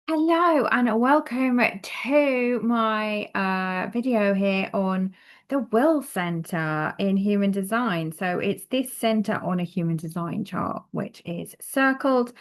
Hello and welcome to my video here on the will center in human design. So it's this center on a human design chart, which is circled.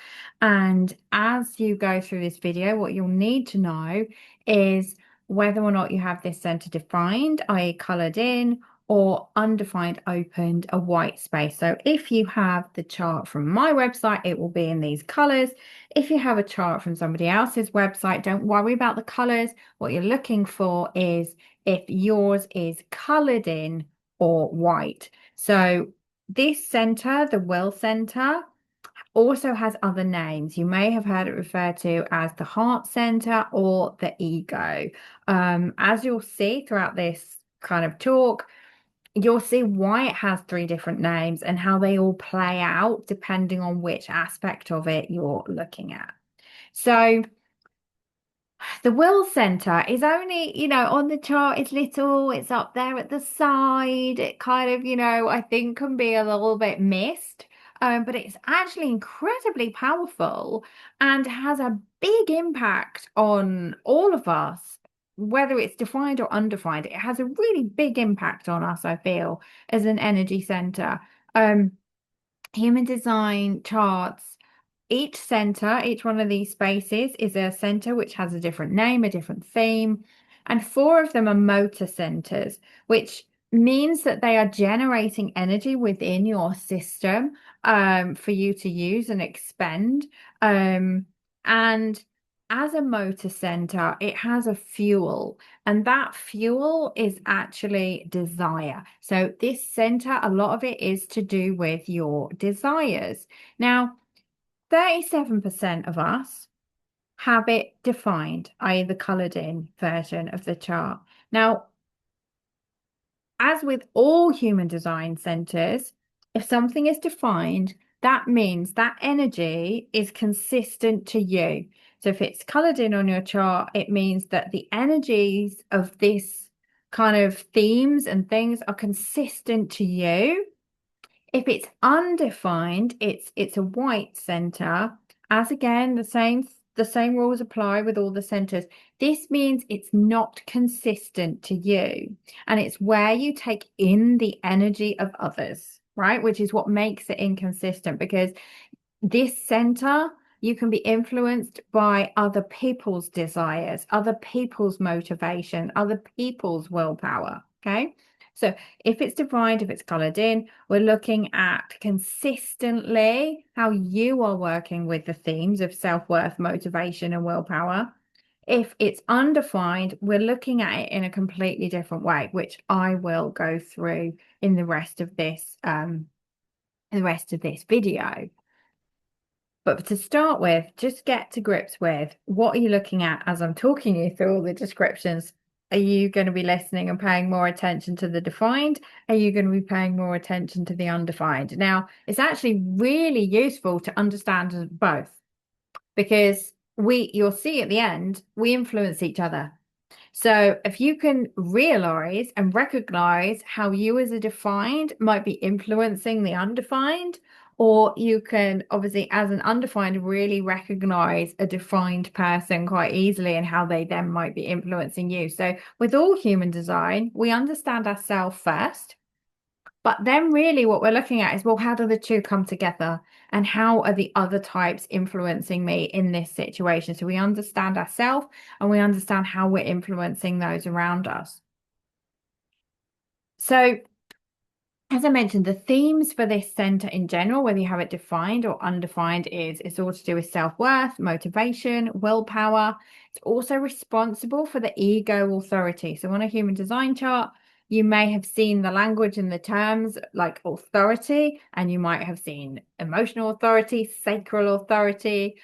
And as you go through this video, what you'll need to know is whether or not you have this center defined, i.e. colored in, or undefined, opened, a white space. So if you have the chart from my website, it will be in these colors. If you have a chart from somebody else's website, don't worry about the colors. What you're looking for is if yours is colored in or white. So this center, the will center, also has other names. You may have heard it referred to as the heart center or the ego. As you'll see throughout this kind of talk, you'll see why it has three different names and how they all play out depending on which aspect of it you're looking at. So the will center is only, on the chart, it's little, it's up there at the side. It kind of, I think can be a little bit missed. But it's actually incredibly powerful and has a big impact on all of us, whether it's defined or undefined. It has a really big impact on us, I feel, as an energy center. Um, Human design charts, each center, each one of these spaces is a center which has a different name, a different theme, and four of them are motor centers, which means that they are generating energy within your system for you to use and expend. And as a motor center, it has a fuel, and that fuel is actually desire. So this center, a lot of it is to do with your desires. Now, 37% of us have it defined, i.e., the colored in version of the chart. Now, as with all human design centers, if something is defined, that means that energy is consistent to you. So if it's colored in on your chart, it means that the energies of this kind of themes and things are consistent to you. If it's undefined, it's a white center. As again, the same rules apply with all the centers. This means it's not consistent to you, and it's where you take in the energy of others, right? Which is what makes it inconsistent because this center, you can be influenced by other people's desires, other people's motivation, other people's willpower. Okay. So if it's defined, if it's colored in, we're looking at consistently how you are working with the themes of self-worth, motivation, and willpower. If it's undefined, we're looking at it in a completely different way, which I will go through in the rest of this video. But to start with, just get to grips with what are you looking at as I'm talking you through all the descriptions. Are you going to be listening and paying more attention to the defined? Are you going to be paying more attention to the undefined? Now, it's actually really useful to understand both because you'll see at the end, we influence each other. So if you can realize and recognize how you as a defined might be influencing the undefined, or you can obviously as an undefined really recognize a defined person quite easily and how they then might be influencing you. So with all human design, we understand ourselves first. But then really what we're looking at is, well, how do the two come together? And how are the other types influencing me in this situation? So we understand ourselves and we understand how we're influencing those around us. So as I mentioned, the themes for this center in general, whether you have it defined or undefined, is it's all to do with self-worth, motivation, willpower. It's also responsible for the ego authority. So on a human design chart, you may have seen the language and the terms like authority, and you might have seen emotional authority, sacral authority,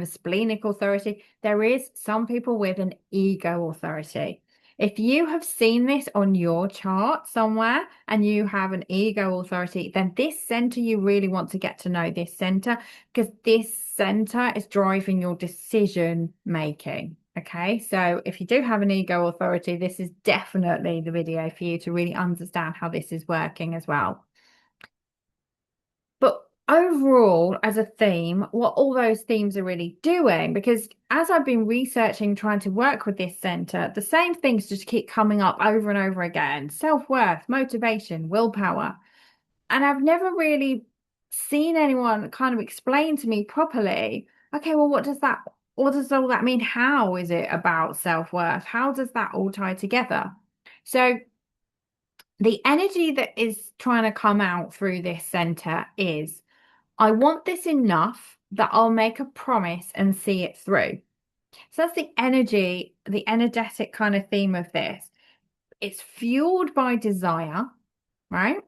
splenic authority. There is some people with an ego authority. If you have seen this on your chart somewhere and you have an ego authority, then this center, you really want to get to know this center because this center is driving your decision making. Okay, so if you do have an ego authority, this is definitely the video for you to really understand how this is working as well. But overall, as a theme, what all those themes are really doing, because as I've been researching, trying to work with this center, the same things just keep coming up over and over again: self-worth, motivation, willpower. And I've never really seen anyone kind of explain to me properly, okay, well, what does all that mean? How is it about self-worth? How does that all tie together? So the energy that is trying to come out through this center is, I want this enough that I'll make a promise and see it through. So that's the energy, the energetic kind of theme of this. It's fueled by desire, right?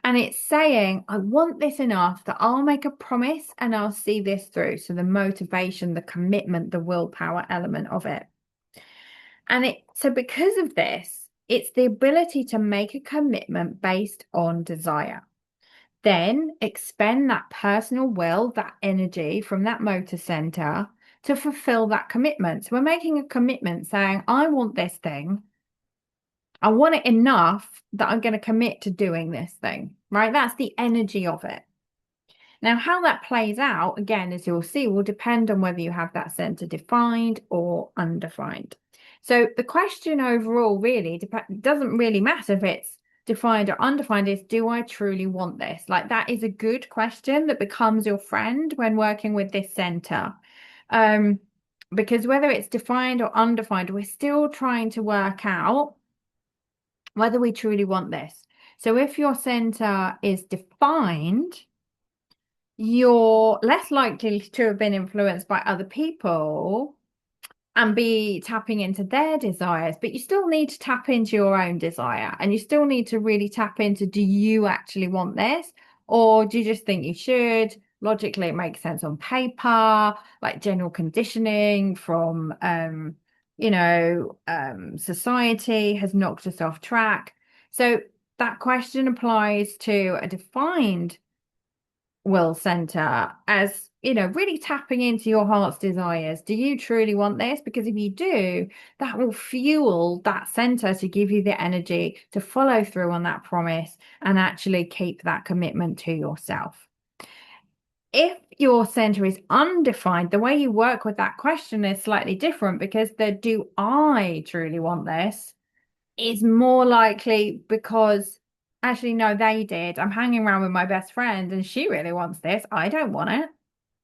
And it's saying, I want this enough that I'll make a promise and I'll see this through. So the motivation, the commitment, the willpower element of it. So because of this, it's the ability to make a commitment based on desire. Then expend that personal will, that energy from that motor center to fulfill that commitment. So we're making a commitment saying, I want this thing. I want it enough that I'm going to commit to doing this thing, right? That's the energy of it. Now, how that plays out, again, as you'll see, will depend on whether you have that center defined or undefined. So the question overall really doesn't really matter if it's defined or undefined, is, do I truly want this? Like, that is a good question that becomes your friend when working with this center. Because whether it's defined or undefined, we're still trying to work out whether we truly want this. So if your center is defined, you're less likely to have been influenced by other people and be tapping into their desires, but you still need to tap into your own desire, and you still need to really tap into, do you actually want this, or do you just think you should? Logically, it makes sense on paper, like general conditioning from society has knocked us off track. So that question applies to a defined will center, as really tapping into your heart's desires. Do you truly want this? Because if you do, that will fuel that center to give you the energy to follow through on that promise and actually keep that commitment to yourself. If your center is undefined, the way you work with that question is slightly different, because the do I truly want this is more likely because, actually, no, they did. I'm hanging around with my best friend and she really wants this. I don't want it.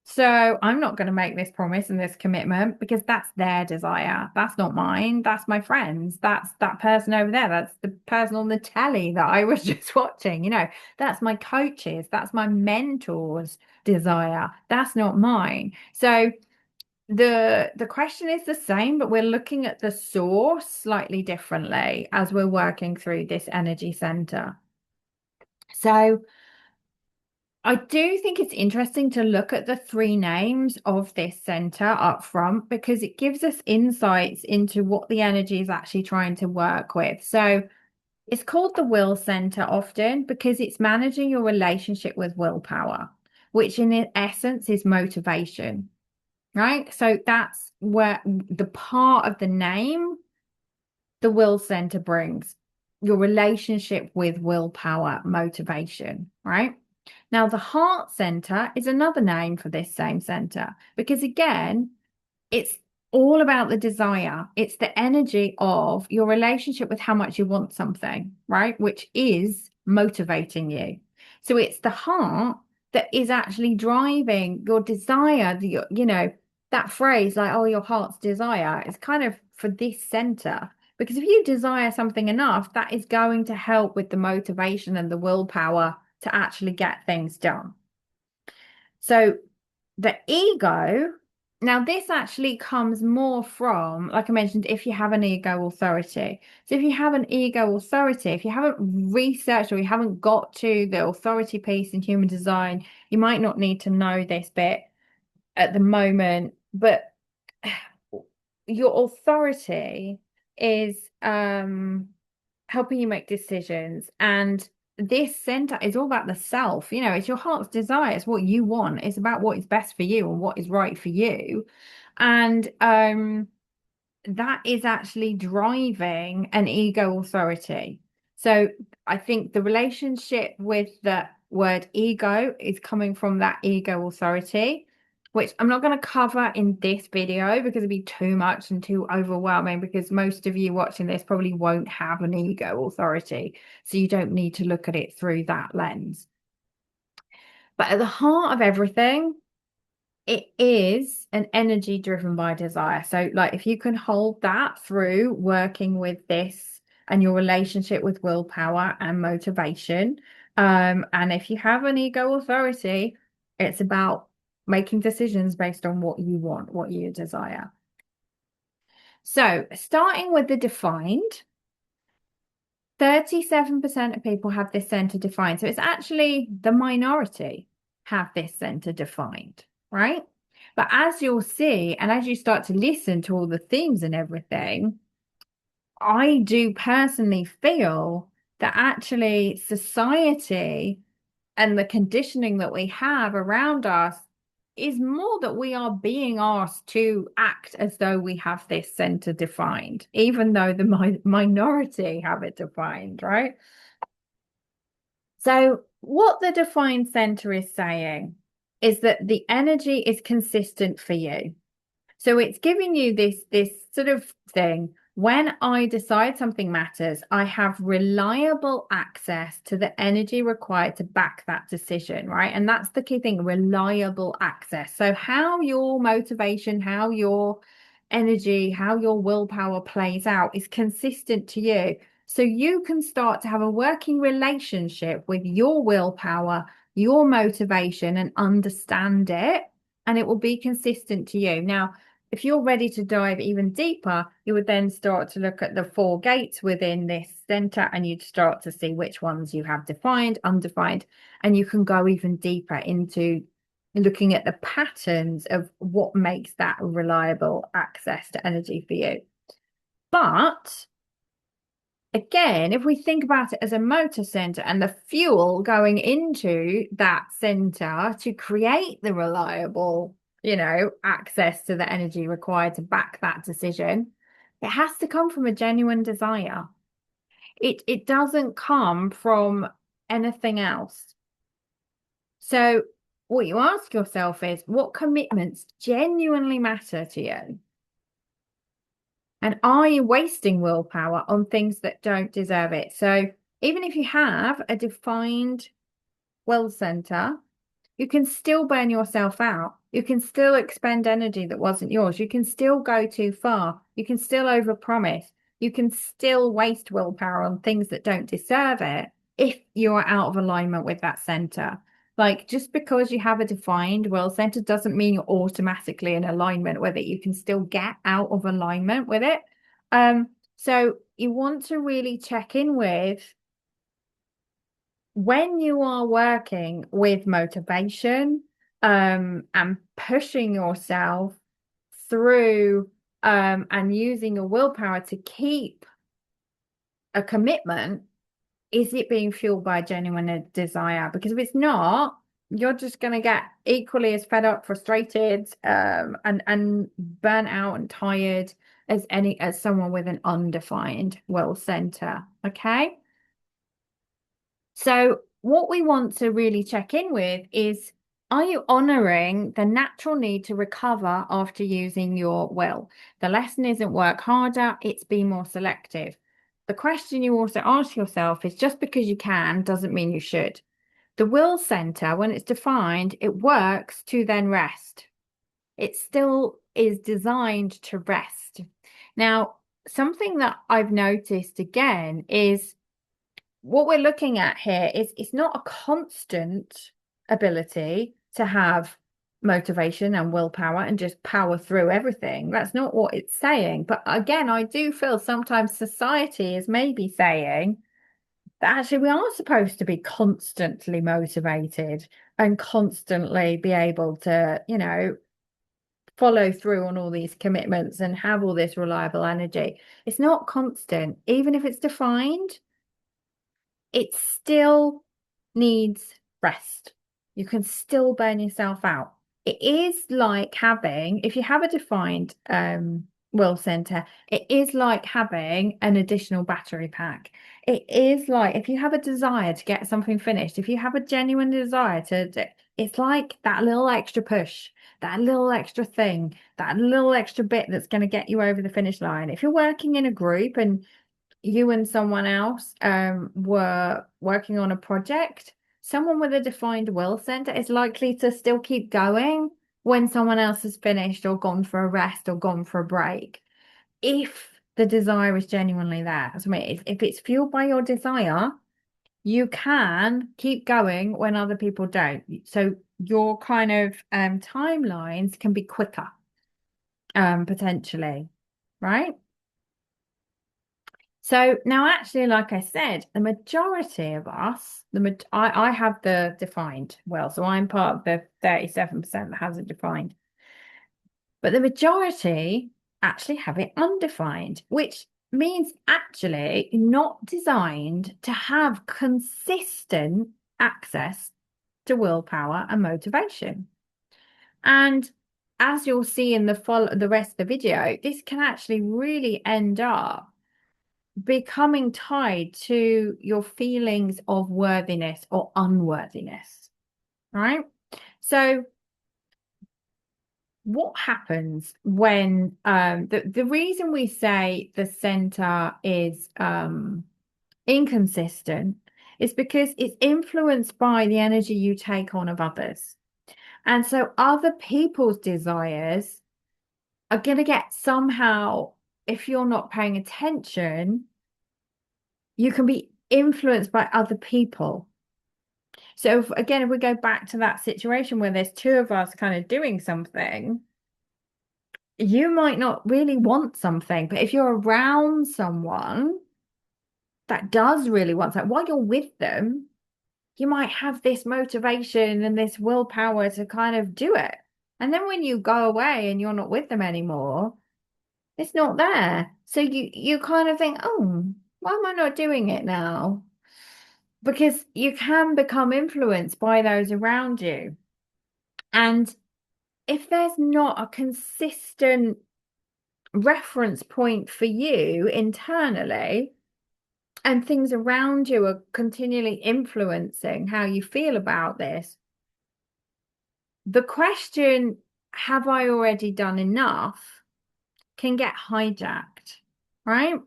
So I'm not going to make this promise and this commitment because that's their desire. That's not mine. That's my friend's. That's that person over there. That's the person on the telly that I was just watching. That's my coach's. That's my mentor's desire. That's not mine. So the question is the same, but we're looking at the source slightly differently as we're working through this energy center. So I do think it's interesting to look at the three names of this center up front, because it gives us insights into what the energy is actually trying to work with. So it's called the will center often because it's managing your relationship with willpower, which in essence is motivation. Right? So that's where the part of the name, the will center, brings your relationship with willpower, motivation, right? Now, the heart center is another name for this same center because, again, it's all about the desire. It's the energy of your relationship with how much you want something, right? Which is motivating you. So it's the heart that is actually driving your desire, that phrase, like, oh, your heart's desire, is kind of for this center. Because if you desire something enough, that is going to help with the motivation and the willpower to actually get things done. So the ego, now this actually comes more from, like I mentioned, if you have an ego authority. So if you have an ego authority, if you haven't researched or you haven't got to the authority piece in human design, you might not need to know this bit at the moment, but your authority is helping you make decisions. And this center is all about the self. It's your heart's desire. It's what you want. It's about what is best for you and what is right for you. And that is actually driving an ego authority. So I think the relationship with word ego is coming from that ego authority, which I'm not going to cover in this video because it'd be too much and too overwhelming because most of you watching this probably won't have an ego authority. So you don't need to look at it through that lens. But at the heart of everything, it is an energy driven by desire. So, like, if you can hold that through working with this and your relationship with willpower and motivation, and if you have an ego authority, it's about making decisions based on what you want, what you desire. So, starting with the defined, 37% of people have this center defined. So it's actually the minority have this center defined, right? But as you'll see, and as you start to listen to all the themes and everything, I do personally feel that actually society and the conditioning that we have around us is more that we are being asked to act as though we have this center defined, even though the minority have it defined, right? So, what the defined center is saying is that the energy is consistent for you. So it's giving you this sort of thing. When I decide something matters, I have reliable access to the energy required to back that decision, right? And that's the key thing, reliable access. So how your motivation, how your energy, how your willpower plays out is consistent to you. So you can start to have a working relationship with your willpower, your motivation, and understand it, and it will be consistent to you. Now, if you're ready to dive even deeper, you would then start to look at the four gates within this center and you'd start to see which ones you have defined, undefined, and you can go even deeper into looking at the patterns of what makes that reliable access to energy for you. But again, if we think about it as a motor center and the fuel going into that center to create the reliable, access to the energy required to back that decision, it has to come from a genuine desire. It doesn't come from anything else. So what you ask yourself is, what commitments genuinely matter to you? And are you wasting willpower on things that don't deserve it? So even if you have a defined will center, you can still burn yourself out. You can still expend energy that wasn't yours. You can still go too far. You can still overpromise. You can still waste willpower on things that don't deserve it if you're out of alignment with that center. Like, just because you have a defined will center doesn't mean you're automatically in alignment with it. You can still get out of alignment with it. So you want to really check in with, when you are working with motivation, and pushing yourself through, and using your willpower to keep a commitment, is it being fueled by genuine desire? Because if it's not, you're just going to get equally as fed up, frustrated, and burnt out and tired as someone with an undefined will center. Okay. So what we want to really check in with is, are you honoring the natural need to recover after using your will? The lesson isn't work harder, it's be more selective. The question you also ask yourself is, just because you can doesn't mean you should. The will center, when it's defined, it works to then rest. It still is designed to rest. Now, something that I've noticed again is, what we're looking at here is, it's not a constant ability to have motivation and willpower and just power through everything. That's not what it's saying. But again, I do feel sometimes society is maybe saying that actually we are supposed to be constantly motivated and constantly be able to, follow through on all these commitments and have all this reliable energy. It's not constant. Even if it's defined, it still needs rest. You can still burn yourself out. It is like having, if you have a defined will center, it is like having an additional battery pack. It is like if you have a desire to get something finished, if you have a genuine desire it's like that little extra push, that little extra thing, that little extra bit that's going to get you over the finish line. If you're working in a group and you and someone else were working on a project, someone with a defined will center is likely to still keep going when someone else has finished or gone for a rest or gone for a break. If the desire is genuinely there. So I mean, if it's fueled by your desire, you can keep going when other people don't. So your kind of timelines can be quicker, potentially, right? So now, actually, like I said, the majority of us, I have the defined will, so I'm part of the 37% that has it defined. But the majority actually have it undefined, which means actually not designed to have consistent access to willpower and motivation. And as you'll see in the rest of the video, this can actually really end up becoming tied to your feelings of worthiness or unworthiness, right? So what happens when the reason we say the center is inconsistent is because it's influenced by the energy you take on of others. And so other people's desires are going to get somehow, if you're not paying attention, you can be influenced by other people. So if we go back to that situation where there's two of us kind of doing something, you might not really want something, but if you're around someone that does really want that, while you're with them, you might have this motivation and this willpower to kind of do it. And then when you go away and you're not with them anymore, it's not there. So you kind of think, oh, why am I not doing it now? Because you can become influenced by those around you. And if there's not a consistent reference point for you internally, and things around you are continually influencing how you feel about this, the question, have I already done enough, can get hijacked, right?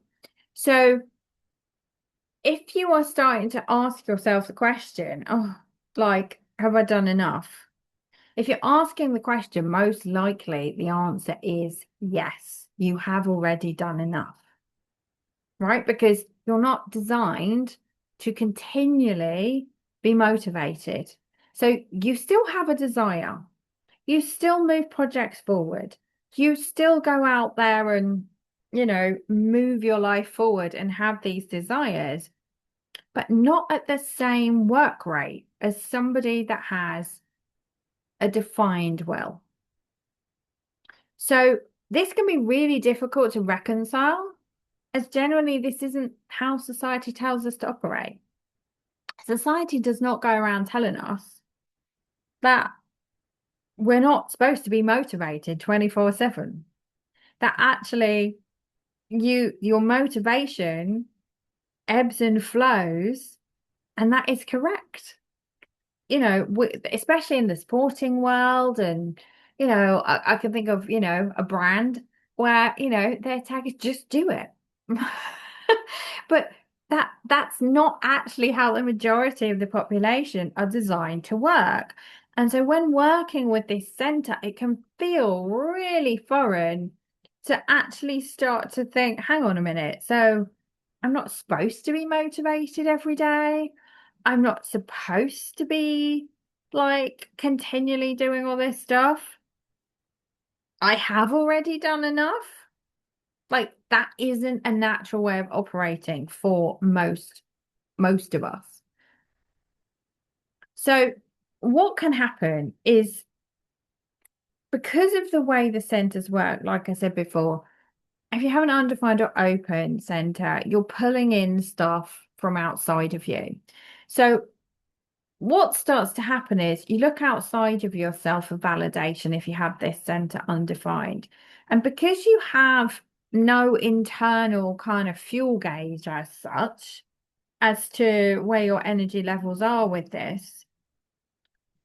So if you are starting to ask yourself the question, oh, like, have I done enough? If you're asking the question, most likely the answer is yes, you have already done enough, right? Because you're not designed to continually be motivated. So you still have a desire. You still move projects forward. You still go out there and, move your life forward and have these desires, but not at the same work rate as somebody that has a defined will. So this can be really difficult to reconcile, as generally this isn't how society tells us to operate. Society does not go around telling us that we're not supposed to be motivated 24/7. That actually your motivation ebbs and flows, and that is correct. Especially in the sporting world, and I can think of a brand where their tag is just do it. But that's not actually how the majority of the population are designed to work. And so when working with this center, it can feel really foreign to actually start to think, hang on a minute, so I'm not supposed to be motivated every day. I'm not supposed to be like continually doing all this stuff. I have already done enough. Like that isn't a natural way of operating for most of us. So what can happen is, because of the way the centers work, like I said before, if you have an undefined or open center, you're pulling in stuff from outside of you. So what starts to happen is you look outside of yourself for validation if you have this center undefined. And because you have no internal kind of fuel gauge as such, as to where your energy levels are with this,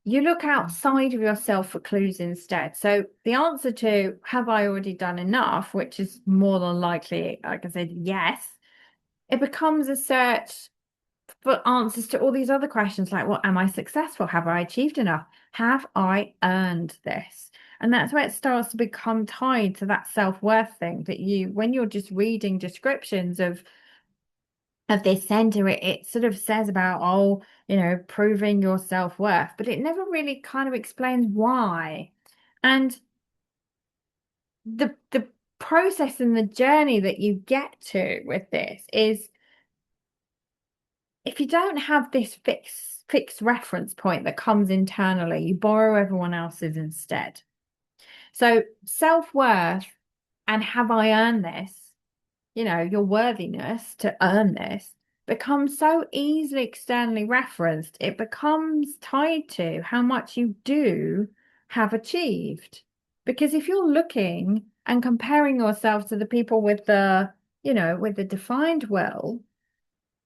you look outside of yourself for clues instead. So the answer to have I already done enough, which is more than likely, like I said, yes, it becomes a search for answers to all these other questions like, well, am I successful? Have I achieved enough? Have I earned this? And that's where it starts to become tied to that self-worth thing that when you're just reading descriptions of this center, it sort of says about, oh, proving your self-worth, but it never really kind of explains why. And the process and the journey that you get to with this is, if you don't have this fixed reference point that comes internally, you borrow everyone else's instead. So self-worth and have I earned this, your worthiness to earn this becomes so easily externally referenced. It becomes tied to how much you do have achieved. Because if you're looking and comparing yourself to the people with with the defined will,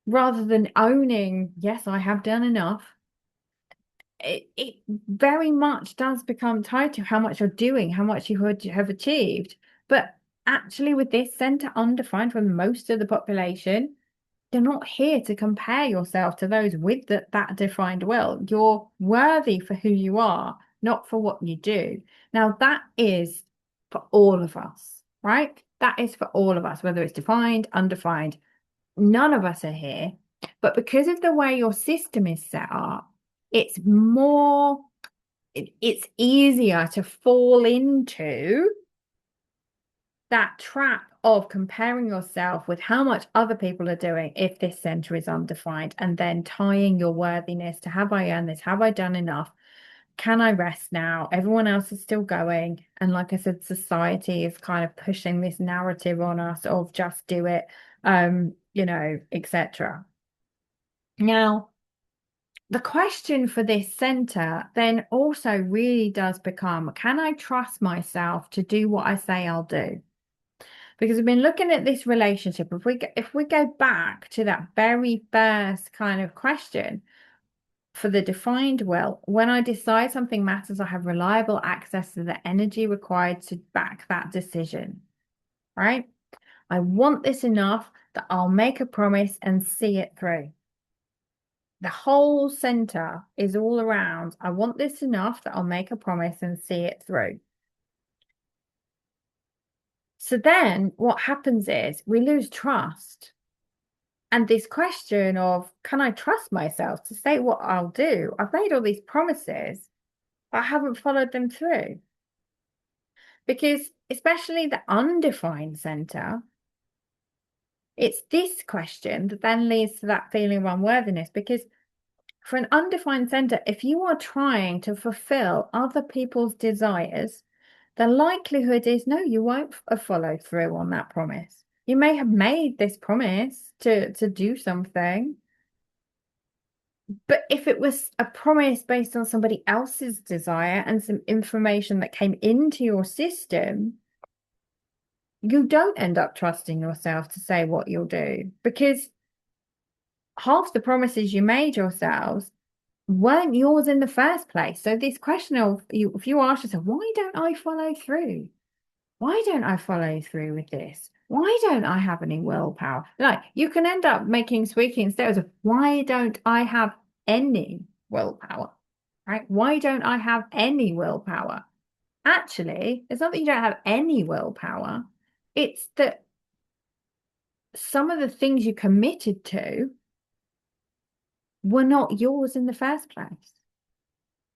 rather than owning, yes, I have done enough, it very much does become tied to how much you're doing, how much you have achieved. But actually, with this center undefined for most of the population, you're not here to compare yourself to those with that defined will. You're worthy for who you are, not for what you do. Now, that is for all of us, right? That is for all of us, whether it's defined, undefined. None of us are here. But because of the way your system is set up, it's it's easier to fall into that trap of comparing yourself with how much other people are doing if this center is undefined, and then tying your worthiness to, have I earned this? Have I done enough? Can I rest now? Everyone else is still going. And like I said, society is kind of pushing this narrative on us of just do it, etc. Now, the question for this center then also really does become, can I trust myself to do what I say I'll do? Because we've been looking at this relationship. If we go back to that very first kind of question for the defined will, when I decide something matters, I have reliable access to the energy required to back that decision, right? I want this enough that I'll make a promise and see it through. The whole center is all around, I want this enough that I'll make a promise and see it through. So then what happens is we lose trust. And this question of, can I trust myself to say what I'll do? I've made all these promises, but I haven't followed them through. Because especially the undefined center, it's this question that then leads to that feeling of unworthiness. Because for an undefined center, if you are trying to fulfill other people's desires, the likelihood is no, you won't follow through on that promise. You may have made this promise to do something, but if it was a promise based on somebody else's desire and some information that came into your system, you don't end up trusting yourself to say what you'll do, because half the promises you made yourselves weren't yours in the first place. So this question of if you ask yourself, why don't I follow through? Why don't I follow through with this? Why don't I have any willpower? Like, you can end up making squeaking stairs of, why don't I have any willpower? Right? Why don't I have any willpower? Actually, it's not that you don't have any willpower. It's that some of the things you committed to were not yours in the first place.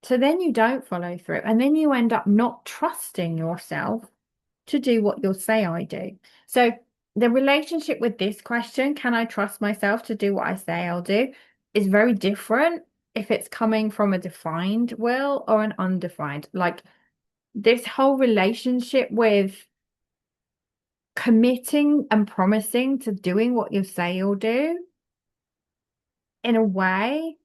So then you don't follow through, and then you end up not trusting yourself to do what you'll say I do. So the relationship with this question, can I trust myself to do what I say I'll do, is very different if it's coming from a defined will or an undefined. Like, this whole relationship with committing and promising to doing what you say you'll do, in a way,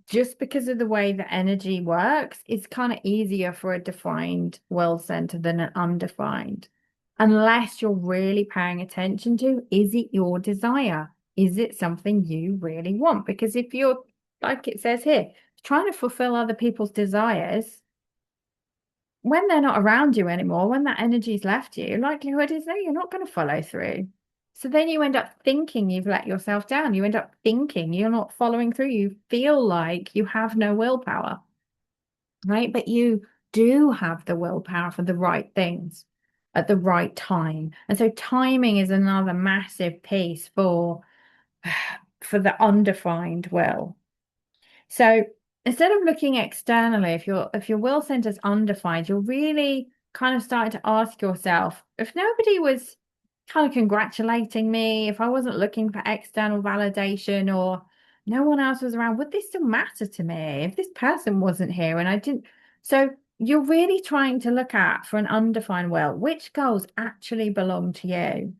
just because of the way the energy works, it's kind of easier for a defined will center than an undefined. Unless you're really paying attention to, is it your desire? is it something you really want? Because if you're, like it says here, trying to fulfill other people's desires, when they're not around you anymore, when that energy's left you, likelihood is that you're not going to follow through. So then you end up thinking you've let yourself down. You end up thinking you're not following through. You feel like you have no willpower, right? But you do have the willpower for the right things at the right time. And so timing is another massive piece for the undefined will. So instead of looking externally, if your will center's undefined, you're really kind of starting to ask yourself, if nobody was kind of congratulating me, if I wasn't looking for external validation or no one else was around, would this still matter to me if this person wasn't here and I didn't? So you're really trying to look at for an undefined will, which goals actually belong to you.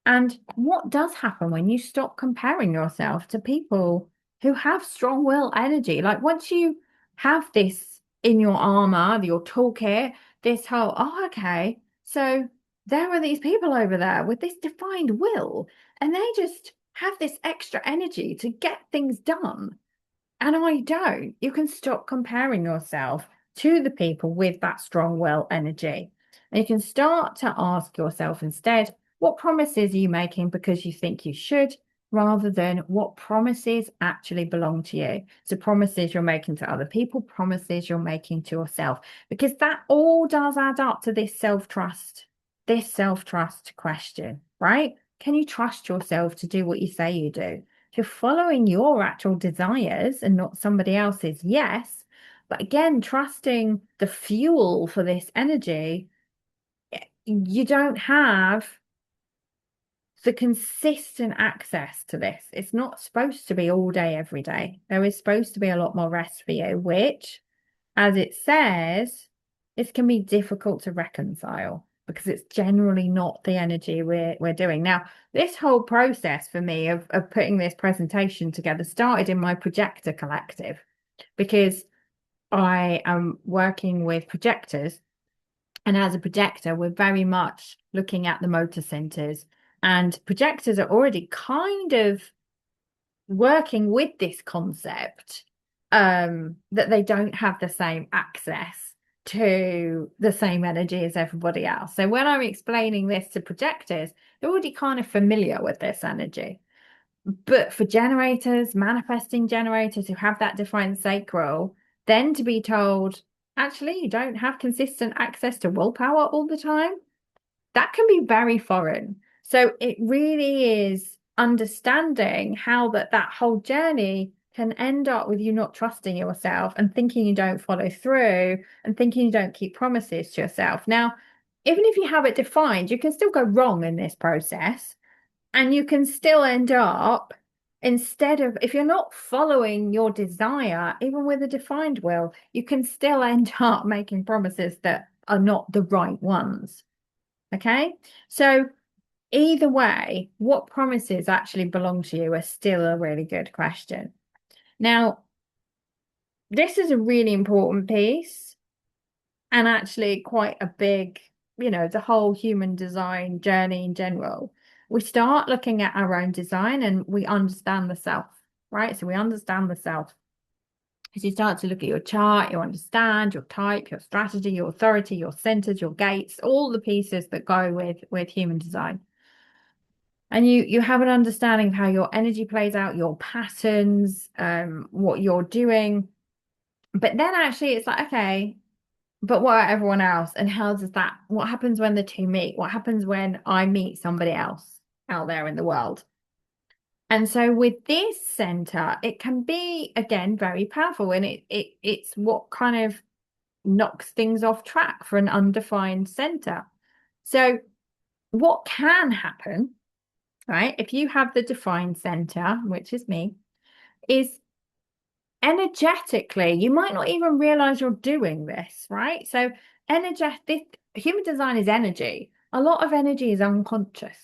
And what does happen when you stop comparing yourself to people who have strong will energy? Like once you have this in your armor, your toolkit, this whole, oh, okay, so there are these people over there with this defined will, and they just have this extra energy to get things done and I don't, you can stop comparing yourself to the people with that strong will energy. And you can start to ask yourself instead, what promises are you making because you think you should, rather than what promises actually belong to you? So, promises you're making to other people, promises you're making to yourself, because that all does add up to this self trust question, right? Can you trust yourself to do what you say you do? If you're following your actual desires and not somebody else's, yes. But again, trusting the fuel for this energy, you don't have the consistent access to this. It's not supposed to be all day, every day. There is supposed to be a lot more rest for you, which, as it says, it can be difficult to reconcile because it's generally not the energy we're doing. Now, this whole process for me of putting this presentation together started in my projector collective because I am working with projectors. And as a projector, we're very much looking at the motor centers. And projectors are already kind of working with this concept that they don't have the same access to the same energy as everybody else. So when I'm explaining this to projectors, they're already kind of familiar with this energy. But for generators, manifesting generators who have that defined sacral, then to be told, actually, you don't have consistent access to willpower all the time, that can be very foreign. So it really is understanding how that whole journey can end up with you not trusting yourself and thinking you don't follow through and thinking you don't keep promises to yourself. Now, even if you have it defined, you can still go wrong in this process and you can still end up instead of if you're not following your desire, even with a defined will, you can still end up making promises that are not the right ones. Okay. So either way, what promises actually belong to you are still a really good question. Now, this is a really important piece and actually quite a big, the whole human design journey in general. We start looking at our own design and we understand the self, right? So we understand the self. As you start to look at your chart, you understand your type, your strategy, your authority, your centers, your gates, all the pieces that go with human design. And you have an understanding of how your energy plays out, your patterns, what you're doing. But then actually it's like, okay, but what about everyone else? And how does that, what happens when the two meet? What happens when I meet somebody else out there in the world? And so with this center, it can be again very powerful and it's what kind of knocks things off track for an undefined center. So what can happen, right, if you have the defined center, which is me, is energetically, you might not even realize you're doing this, right? So energetic human design is energy. A lot of energy is unconscious,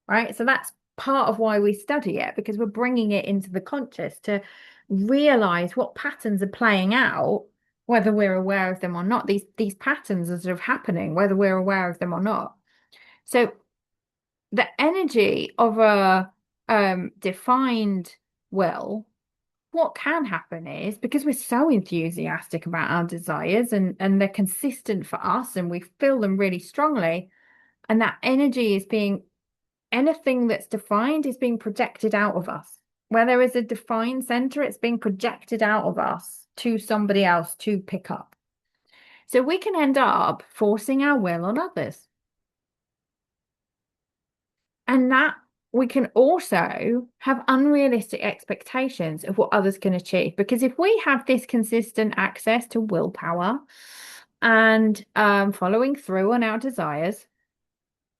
right? So that's part of why we study it, because we're bringing it into the conscious to realize what patterns are playing out, whether we're aware of them or not. These patterns are sort of happening, whether we're aware of them or not. So the energy of a defined will, what can happen is because we're so enthusiastic about our desires and they're consistent for us and we feel them really strongly, and that energy is being anything that's defined is being projected out of us. Where there is a defined center, it's being projected out of us to somebody else to pick up. So we can end up forcing our will on others. And that we can also have unrealistic expectations of what others can achieve. Because if we have this consistent access to willpower and following through on our desires,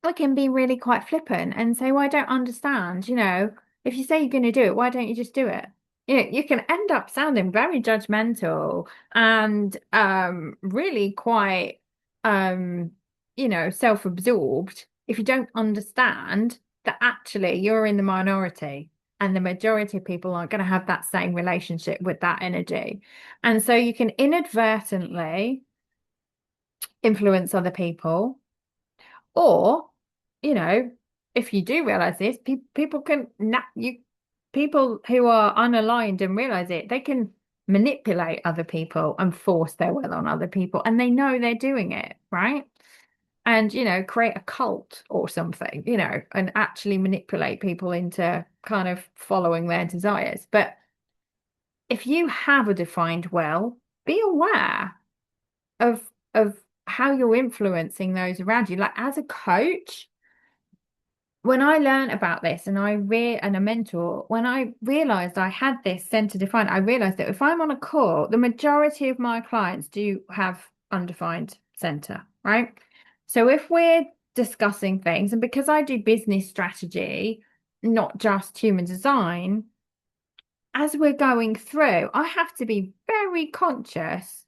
I can be really quite flippant and say, well, I don't understand. If you say you're going to do it, why don't you just do it? You can end up sounding very judgmental and really quite, um, self-absorbed if you don't understand that actually you're in the minority and the majority of people aren't going to have that same relationship with that energy. And so you can inadvertently influence other people or, you know, if you do realize this, people can you people who are unaligned and realize it, they can manipulate other people and force their will on other people, and they know they're doing it, right? And create a cult or something, and actually manipulate people into kind of following their desires. But if you have a defined will, be aware of of how you're influencing those around you. Like as a coach, when I learned about this and a mentor, when I realized I had this center defined, I realized that if I'm on a call, the majority of my clients do have undefined center, right? So if we're discussing things, and because I do business strategy, not just human design, as we're going through, I have to be very conscious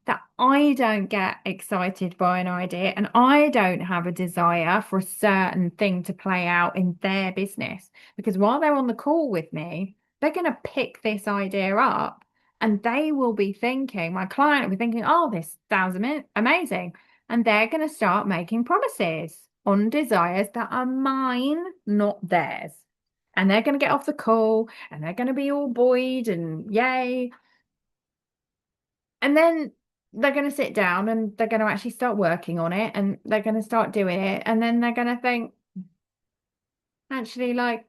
that I don't get excited by an idea and I don't have a desire for a certain thing to play out in their business. Because while they're on the call with me, they're going to pick this idea up and they will be thinking, my client will be thinking, oh, this sounds amazing. And they're going to start making promises on desires that are mine, not theirs. And they're going to get off the call and they're going to be all buoyed and yay. And then they're going to sit down and they're going to actually start working on it and they're going to start doing it. And then they're going to think, actually, like,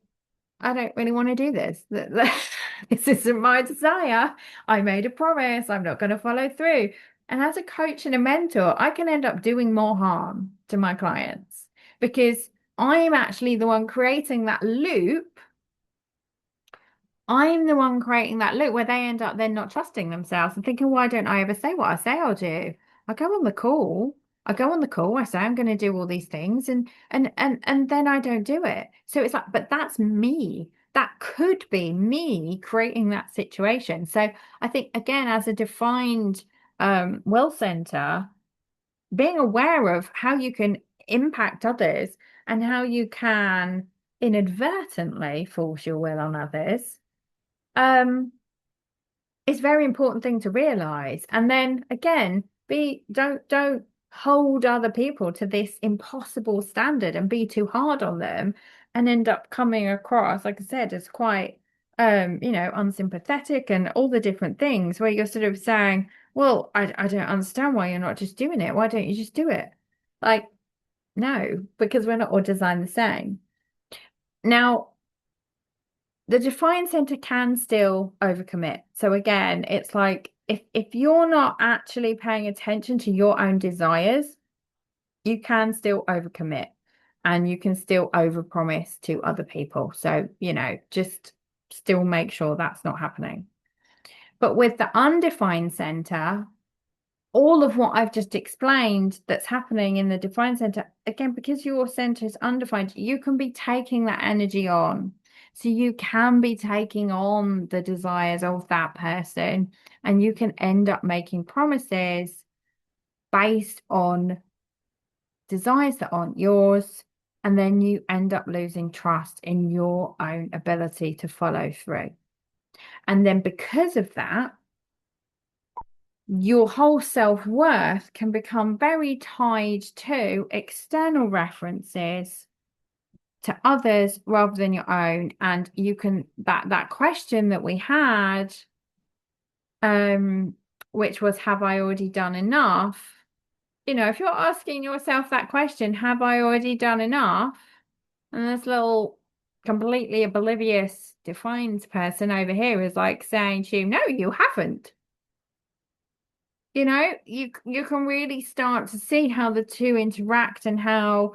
I don't really want to do this. This isn't my desire. I made a promise. I'm not going to follow through. And as a coach and a mentor, I can end up doing more harm to my clients because I'm actually the one creating that loop. I'm the one creating that loop where they end up then not trusting themselves and thinking, why don't I ever say what I say I'll do? I go on the call. I go on the call. I say I'm going to do all these things and then I don't do it. So it's like, but that's me. That could be me creating that situation. So I think again, as a defined will center, being aware of how you can impact others and how you can inadvertently force your will on others um it's a very important thing to realize. And then again, be don't hold other people to this impossible standard and be too hard on them and end up coming across, like I said, as quite unsympathetic and all the different things where you're sort of saying, well, I don't understand why you're not just doing it. Why don't you just do it? Like, no, because we're not all designed the same. Now, the defined center can still overcommit. So again, it's like if you're not actually paying attention to your own desires, you can still overcommit and you can still overpromise to other people. So, just still make sure that's not happening. But with the undefined center, all of what I've just explained that's happening in the defined center, again, because your center is undefined, you can be taking that energy on. So you can be taking on the desires of that person, and you can end up making promises based on desires that aren't yours. And then you end up losing trust in your own ability to follow through. And then because of that, your whole self-worth can become very tied to external references to others rather than your own. And you can that question that we had, um, which was, have I already done enough? If you're asking yourself that question, have I already done enough? And this little completely oblivious defined person over here is like saying to you, no, you haven't. You can really start to see how the two interact and how,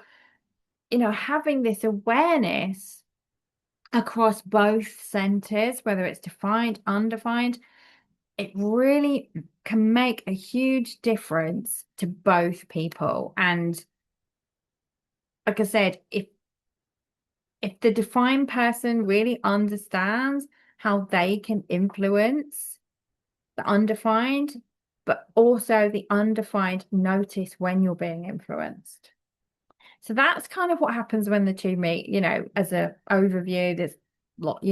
having this awareness across both centers, whether it's defined, undefined, it really can make a huge difference to both people. And like I said, if the defined person really understands how they can influence the undefined, but also the undefined notice when you're being influenced. So that's kind of what happens when the two meet, as a overview. There's lot,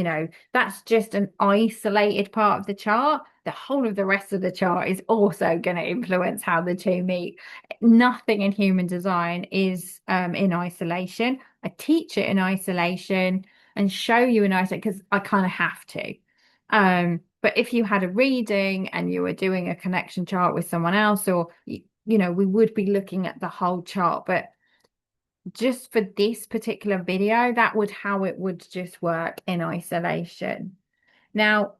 that's just an isolated part of the chart. The whole of the rest of the chart is also going to influence how the two meet. Nothing in human design is in isolation. I teach it in isolation and show you in isolation because I kind of have to. But if you had a reading and you were doing a connection chart with someone else, or we would be looking at the whole chart. But just for this particular video, that would how it would just work in isolation. Now,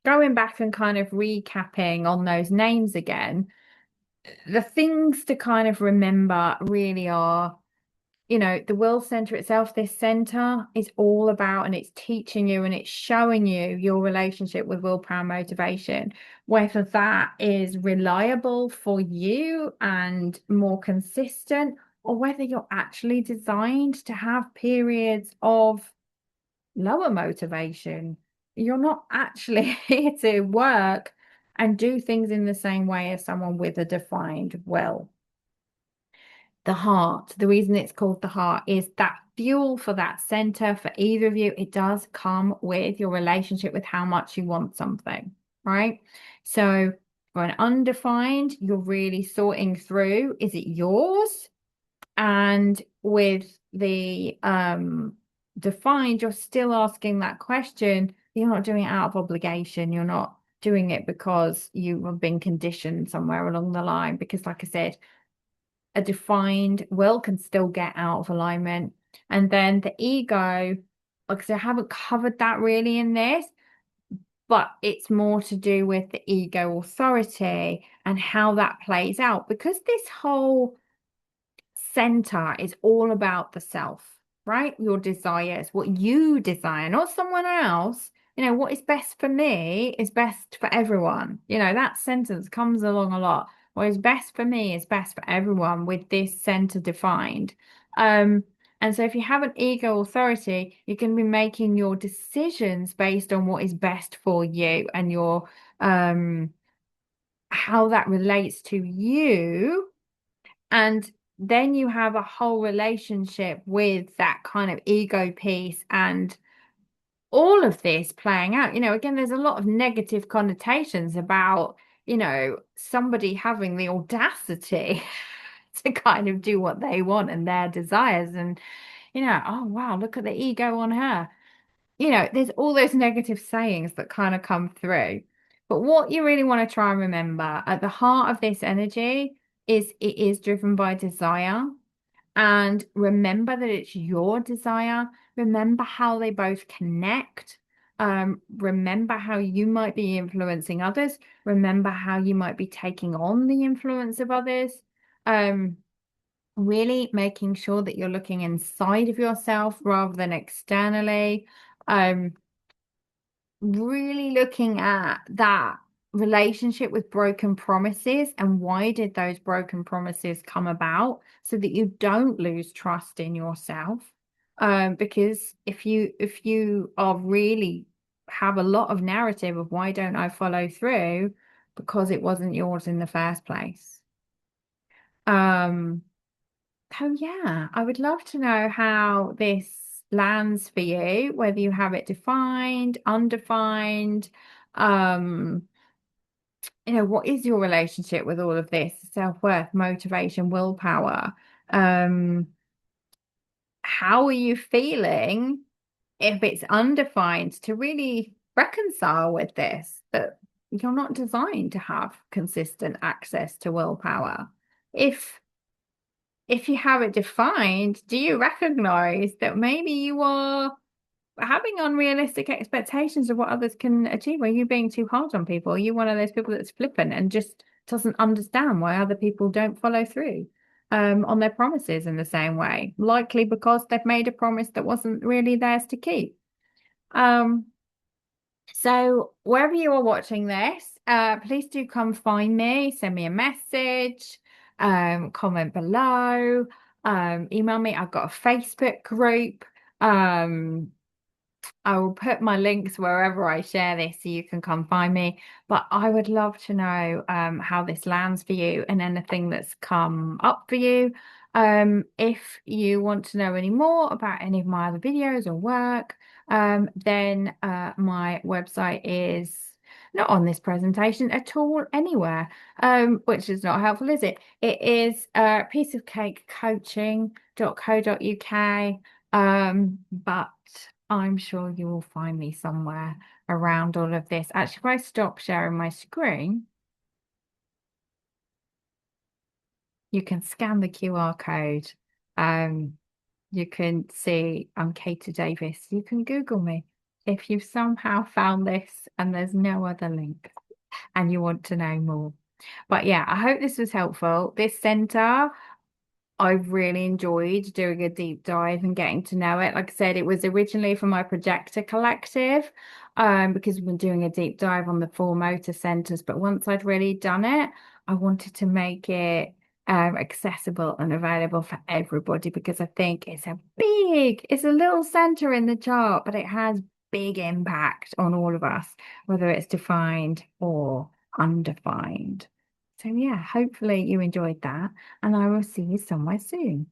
going back and kind of recapping on those names again, the things to kind of remember really are, the will center itself, this center is all about, and it's teaching you and it's showing you your relationship with willpower and motivation, whether that is reliable for you and more consistent, or whether you're actually designed to have periods of lower motivation. You're not actually here to work and do things in the same way as someone with a defined will. The heart, the reason it's called the heart is that fuel for that center for either of you. It does come with your relationship with how much you want something, right? So for an undefined, you're really sorting through, is it yours? And with the defined, you're still asking that question. You're not doing it out of obligation. You're not doing it because you have been conditioned somewhere along the line. Because, like I said, a defined will can still get out of alignment. And then the ego, because I haven't covered that really in this, but it's more to do with the ego authority and how that plays out. Because this whole center is all about the self, right? Your desires, what you desire, not someone else. What is best for me is best for everyone. That sentence comes along a lot. What is best for me is best for everyone with this center defined. And so if you have an ego authority, you can be making your decisions based on what is best for you and your how that relates to you. And then you have a whole relationship with that kind of ego piece and all of this playing out. Again, there's a lot of negative connotations about, somebody having the audacity to kind of do what they want and their desires. And, oh, wow, look at the ego on her. There's all those negative sayings that kind of come through. But what you really want to try and remember at the heart of this energy is it is driven by desire. And remember that it's your desire. Remember how they both connect. Remember how you might be influencing others. Remember how you might be taking on the influence of others. Um, really making sure that you're looking inside of yourself rather than externally. Um, really looking at that relationship with broken promises and why did those broken promises come about so that you don't lose trust in yourself. Because if you are really have a lot of narrative of why don't I follow through because it wasn't yours in the first place. Um, Oh, yeah. I would love to know how this lands for you, whether you have it defined, undefined. Um, what is your relationship with all of this? Self-worth, motivation, willpower. Um, how are you feeling if it's undefined to really reconcile with this, that you're not designed to have consistent access to willpower. If if you have it defined, do you recognize that maybe you are having unrealistic expectations of what others can achieve? Are you being too hard on people? Are you one of those people that's flippant and just doesn't understand why other people don't follow through on their promises in the same way? Likely because they've made a promise that wasn't really theirs to keep. Um, so wherever you are watching this, please do come find me, send me a message, comment below, email me. I've got a Facebook group. Um, I will put my links wherever I share this so you can come find me. But I would love to know how this lands for you and anything that's come up for you. If you want to know any more about any of my other videos or work, then my website is not on this presentation at all anywhere, which is not helpful, is it? It is pieceofcakecoaching.co.uk. But I'm sure you will find me somewhere around all of this. Actually, if I stop sharing my screen, you can scan the QR code. Um, you can see I'm Katie Davis. You can Google me if you've somehow found this and there's no other link and you want to know more. But yeah, I hope this was helpful. This center I've really enjoyed doing a deep dive and getting to know it. Like I said, it was originally for my projector collective, because we've been doing a deep dive on the four motor centers. But once I'd really done it, I wanted to make it accessible and available for everybody because I think it's a little center in the chart, but it has big impact on all of us, whether it's defined or undefined. So yeah, hopefully you enjoyed that and I will see you somewhere soon.